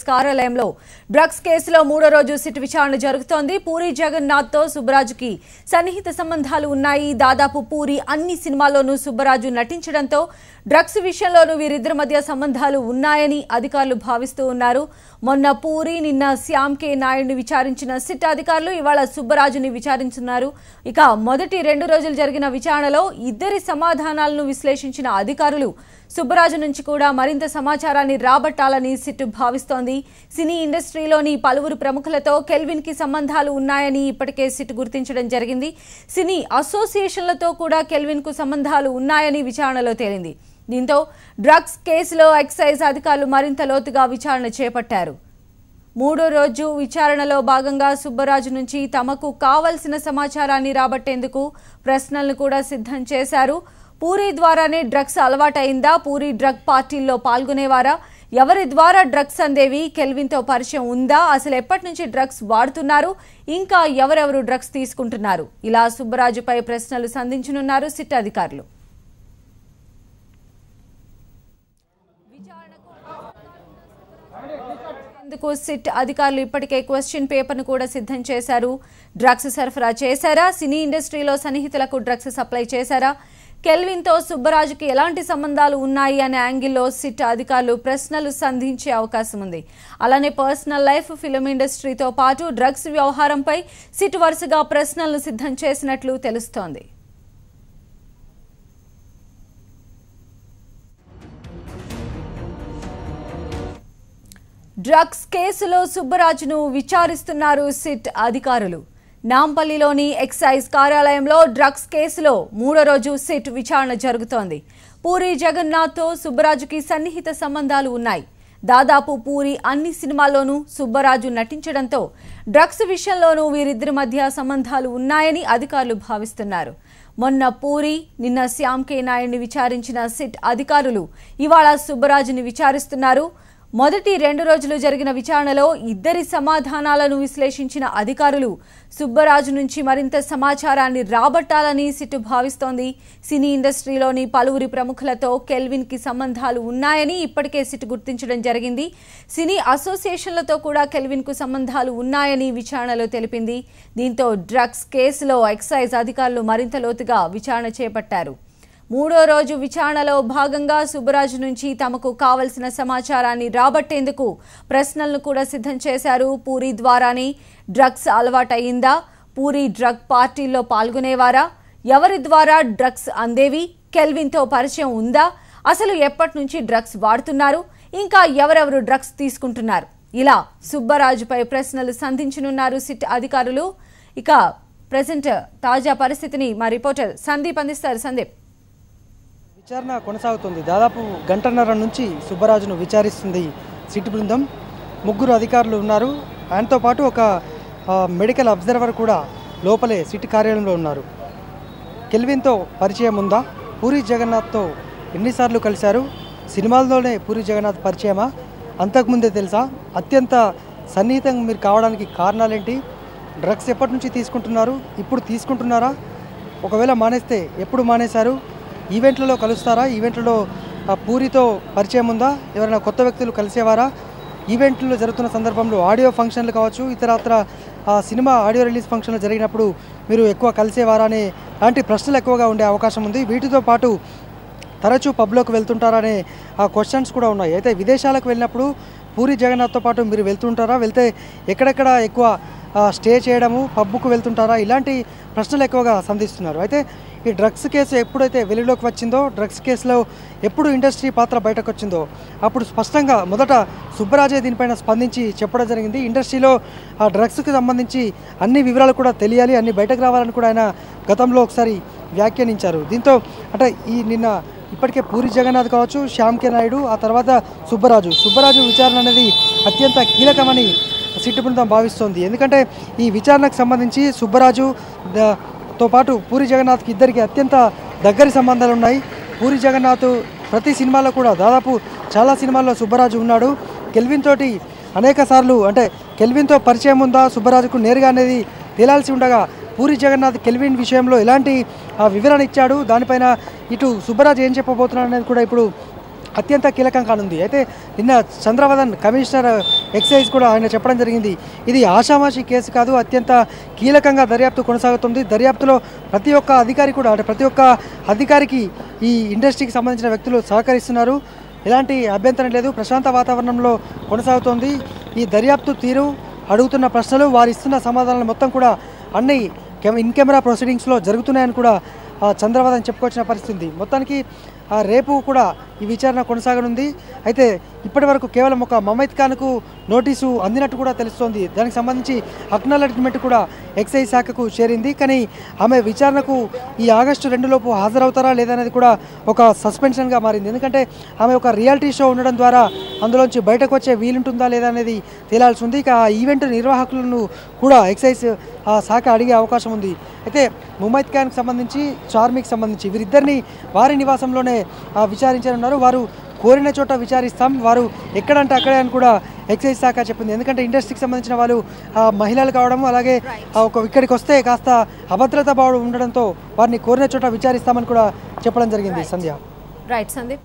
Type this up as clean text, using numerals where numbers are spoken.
కార్యాలయంలో డ్రగ్స్ కేసులో మూడో రోజు సిట్ విచారణ జరుగుతోంది. పూరి జగన్నాథ్ తో సుబ్బరాజుకి సన్నిహిత సంబంధాలు ఉన్నాయి. దాదాపు పూరి అన్ని సినిమాల్లోనూ సుబ్బరాజు నటించడంతో డ్రగ్స్ విషయంలోనూ వీరిద్దరి మధ్య సంబంధాలు ఉన్నాయని అధికారులు భావిస్తూ ఉన్నారు. మొన్న పూరి, నిన్న శ్యామ్ కే నాయుడిని విచారించిన సిట్ అధికారులు ఇవాళ సుబ్బరాజుని విచారించున్నారు. ఇక మొదటి 2 రోజులు జరిగిన విచారణలో ఇద్దరి సమాధానాలను విశ్లేషించిన అధికారులు సుబ్బరాజు నుంచి కూడా మరింత సమాచారాన్ని రాబట్టాలని సిట్ భావిస్తోంది. సినీ ఇండస్ట్రీలోని పలువురు ప్రముఖులతో కెల్విన్ కి సంబంధాలు ఉన్నాయని ఇప్పటికే సిట్ గుర్తించడం జరిగింది. సినీ అసోసియేషన్లతో కూడా కెల్విన్ కు సంబంధాలు ఉన్నాయని విచారణలో తేలింది. దీంతో డ్రగ్స్ కేసులో ఎక్సైజ్ అధికారులు మరింత లోతుగా విచారణ చేపట్టారు. మూడో రోజు విచారణలో భాగంగా సుబ్బరాజు నుంచి తమకు కావలసిన సమాచారాన్ని రాబట్టేందుకు ప్రశ్నలను కూడా సిద్ధం చేశారు. పూరి ద్వారానే డ్రగ్స్ అలవాటైందా? పూరి డ్రగ్ పార్టీల్లో పాల్గొనేవారా? ఎవరి ద్వారా డ్రగ్స్ అందేవి? కెల్విన్తో పరిచయం ఉందా? అసలు ఎప్పటి నుంచి డ్రగ్స్ వాడుతున్నారు? ఇంకా ఎవరెవరు డ్రగ్స్ తీసుకుంటున్నారు? ఇలా సుబ్బరాజుపై ప్రశ్నలు సంధించనున్నారు సిట్ అధికారులు. ఇందుకు సిట్ అధికారులు ఇప్పటికే క్వశ్చన్ పేపర్ను కూడా సిద్ధం చేశారు. డ్రగ్స్ సరఫరా చేశారా? సినీ ఇండస్ట్రీలో సన్నిహితులకు డ్రగ్స్ సప్లై చేశారా? కెల్విన్తో సుబ్బరాజుకి ఎలాంటి సంబంధాలు ఉన్నాయి అనే యాంగిల్లో సిట్ అధికారులు ప్రశ్నలు సంధించే అవకాశం ఉంది. అలానే పర్సనల్ లైఫ్, ఫిల్మ్ ఇండస్ట్రీతో పాటు డ్రగ్స్ వ్యవహారంపై సిట్ వరుసగా ప్రశ్నలను సిద్ధం చేసినట్లు తెలుస్తోంది. డ్రగ్స్ కేసులో సుబ్బరాజును విచారిస్తున్నారు సిట్ అధికారులు. నాంపల్లిలోని ఎక్సైజ్ కార్యాలయంలో డ్రగ్స్ కేసులో మూడో రోజు సిట్ విచారణ జరుగుతోంది. పూరి జగన్నాథ్తో సుబ్బరాజుకి సన్నిహిత సంబంధాలు ఉన్నాయి. దాదాపు పూరి అన్ని సినిమాల్లోనూ సుబ్బరాజు నటించడంతో డ్రగ్స్ విషయంలోనూ వీరిద్దరి మధ్య సంబంధాలు ఉన్నాయని అధికారులు భావిస్తున్నారు. మొన్న పూరి, నిన్న శ్యామ్ కే నాయుడిని విచారించిన సిట్ అధికారులు ఇవాళ సుబ్బరాజుని విచారిస్తున్నారు. మొదటి 2 రోజులు జరిగిన విచారణలో ఇద్దరి సమాధానాలను విశ్లేషించిన అధికారులు సుబ్బరాజు నుంచి మరింత సమాచారాన్ని రాబట్టాలని సిట్ భావిస్తోంది. సినీ ఇండస్ట్రీలోని పలువురి ప్రముఖులతో కెల్విన్ కి సంబంధాలు ఉన్నాయని ఇప్పటికే సిట్ గుర్తించడం జరిగింది. సినీ అసోసియేషన్లతో కూడా కెల్విన్ కు సంబంధాలు ఉన్నాయని విచారణలో తెలిపింది. దీంతో డ్రగ్స్ కేసులో ఎక్సైజ్ అధికారులు మరింత లోతుగా విచారణ చేపట్టారు. మూడో రోజు విచారణలో భాగంగా సుబ్బరాజు నుంచి తమకు కావలసిన సమాచారాన్ని రాబట్టేందుకు ప్రశ్నలను కూడా సిద్ధం చేశారు. పూరి ద్వారానే డ్రగ్స్ అలవాటయిందా? పూరి డ్రగ్ పార్టీల్లో పాల్గొనేవారా? ఎవరి ద్వారా డ్రగ్స్ అందేవి? కెల్విన్తో పరిచయం ఉందా? అసలు ఎప్పటి నుంచి డ్రగ్స్ వాడుతున్నారు? ఇంకా ఎవరెవరు డ్రగ్స్ తీసుకుంటున్నారు? ఇలా సుబ్బరాజుపై ప్రశ్నలు సంధించనున్నారు సిట్ అధికారులు. ఇక ప్రెజెంట్ తాజా పరిస్థితిని మా రిపోర్టర్ సందీప్ అందిస్తారు. సందీప్, విచారణ కొనసాగుతుంది. దాదాపు గంటన్నర నుంచి సుబ్బరాజును విచారిస్తుంది సిట్ బృందం. 3 అధికారులు ఉన్నారు. ఆయనతో పాటు ఒక మెడికల్ అబ్జర్వర్ కూడా లోపలే సిట్ కార్యాలయంలో ఉన్నారు. కెల్విన్తో పరిచయం ఉందా? పూరి జగన్నాథ్తో ఎన్నిసార్లు కలిశారు? సినిమాల్లోనే పూరి జగన్నాథ్ పరిచయమా? అంతకుముందే తెలుసా? అత్యంత సన్నిహితంగా మీరు కావడానికి కారణాలేంటి? డ్రగ్స్ ఎప్పటి నుంచి తీసుకుంటున్నారు? ఇప్పుడు తీసుకుంటున్నారా? ఒకవేళ మానేస్తే ఎప్పుడు మానేశారు? ఈవెంట్లలో కలుస్తారా? ఈవెంట్లలో పూరితో పరిచయం ఉందా? ఎవరైనా కొత్త వ్యక్తులు కలిసేవారా? ఈవెంట్లు జరుగుతున్న సందర్భంలో ఆడియో ఫంక్షన్లు కావచ్చు, ఇతరత్ర సినిమా ఆడియో రిలీజ్ ఫంక్షన్లు జరిగినప్పుడు మీరు ఎక్కువ కలిసేవారా అనే లాంటి ప్రశ్నలు ఎక్కువగా ఉండే అవకాశం ఉంది. వీటితో పాటు తరచూ పబ్లోకి వెళ్తుంటారనే క్వశ్చన్స్ కూడా ఉన్నాయి. అయితే విదేశాలకు వెళ్ళినప్పుడు పూరి జగన్నాథ్తో పాటు మీరు వెళ్తుంటారా? వెళ్తే ఎక్కడెక్కడ ఎక్కువ స్టే చేయడము, పబ్కు వెళ్తుంటారా? ఇలాంటి ప్రశ్నలు ఎక్కువగా సంధిస్తున్నారు. అయితే ఈ డ్రగ్స్ కేసు ఎప్పుడైతే వెలుగులోకి వచ్చిందో, డ్రగ్స్ కేసులో ఎప్పుడు ఇండస్ట్రీ పాత్ర బయటకు వచ్చిందో అప్పుడు స్పష్టంగా మొదట సుబ్బరాజే దీనిపైన స్పందించి చెప్పడం జరిగింది. ఇండస్ట్రీలో ఆ డ్రగ్స్కి సంబంధించి అన్ని వివరాలు కూడా తెలియాలి, అన్ని బయటకు రావాలని కూడా ఆయన గతంలో ఒకసారి వ్యాఖ్యానించారు. దీంతో అంటే నిన్న ఇప్పటికే పూరి జగన్నాథ్ కావచ్చు, శ్యామ్ కే నాయుడు, ఆ తర్వాత సుబ్బరాజు విచారణ అనేది అత్యంత కీలకమని సిట్ బృందం భావిస్తోంది. ఎందుకంటే ఈ విచారణకు సంబంధించి సుబ్బరాజుతో పాటు పూరి జగన్నాథ్కి ఇద్దరికి అత్యంత దగ్గరి సంబంధాలు ఉన్నాయి. పూరి జగన్నాథ్ ప్రతి సినిమాలో కూడా దాదాపు చాలా సినిమాల్లో సుబ్బరాజు ఉన్నాడు. కెల్విన్ తోటి అనేక సార్లు అంటే కెల్విన్తో పరిచయం ఉందా సుబ్బరాజుకు నేరుగా అనేది తేలాల్సి ఉండగా పూరి జగన్నాథ్ కెల్విన్ విషయంలో ఎలాంటి వివరణ ఇచ్చాడు, దానిపైన ఇటు సుబ్బరాజు ఏం చెప్పబోతున్నాడు అనేది కూడా ఇప్పుడు అత్యంత కీలకం కానుంది. అయితే నిన్న చంద్రవదన్ కమిషనర్ ఎక్సైజ్ కూడా ఆయన చెప్పడం జరిగింది, ఇది ఆషామాషి కేసు కాదు, అత్యంత కీలకంగా దర్యాప్తు కొనసాగుతుంది. దర్యాప్తులో ప్రతి ఒక్క అధికారి కూడా అంటే ప్రతి ఒక్క అధికారికి ఈ ఇండస్ట్రీకి సంబంధించిన వ్యక్తులు సహకరిస్తున్నారు, ఎలాంటి అభ్యంతరం లేదు, ప్రశాంత వాతావరణంలో కొనసాగుతోంది. ఈ దర్యాప్తు తీరు, అడుగుతున్న ప్రశ్నలు, వారు ఇస్తున్న సమాధానాలు మొత్తం కూడా అన్ని ఇన్ కెమెరా ప్రొసీడింగ్స్లో జరుగుతున్నాయని కూడా చంద్రవదన్ చెప్పుకొచ్చిన పరిస్థితి. మొత్తానికి రేపు కూడా ఈ విచారణ కొనసాగనుంది. అయితే ఇప్పటి వరకు కేవలం ఒక మమైద్ ఖాన్కు నోటీసు అందినట్టు కూడా తెలుస్తోంది. దానికి సంబంధించి అక్నాలెడ్జ్మెంట్ కూడా ఎక్సైజ్ శాఖకు చేరింది. కానీ ఆమె విచారణకు ఈ ఆగస్టు 2 లోపు హాజరవుతారా లేదనేది కూడా ఒక సస్పెన్షన్గా మారింది. ఎందుకంటే ఆమె ఒక రియాలిటీ షో ఉండడం ద్వారా అందులోంచి బయటకు వచ్చే వీలుంటుందా లేదా అనేది తేలాల్సి ఉంది. ఇక ఆ ఈవెంట్ నిర్వాహకులను కూడా ఎక్సైజ్ శాఖ అడిగే అవకాశం ఉంది. అయితే ముమైద్ ఖాన్కి సంబంధించి, చార్మికి సంబంధించి వీరిద్దరిని వారి నివాసంలోనే విచారించనున్నారు. వారు కోరిన చోట విచారిస్తాం, వారు ఎక్కడంటే అక్కడే అని కూడా ఎక్సైజ్ శాఖ చెప్పింది. ఎందుకంటే ఇండస్ట్రీకి సంబంధించిన వాళ్ళు మహిళలు కావడం, అలాగే ఇక్కడికి వస్తే కాస్త అభద్రతా భావం ఉండడంతో వారిని కోరిన చోట విచారిస్తామని కూడా చెప్పడం జరిగింది. సంధ్య. రైట్ సందీప్.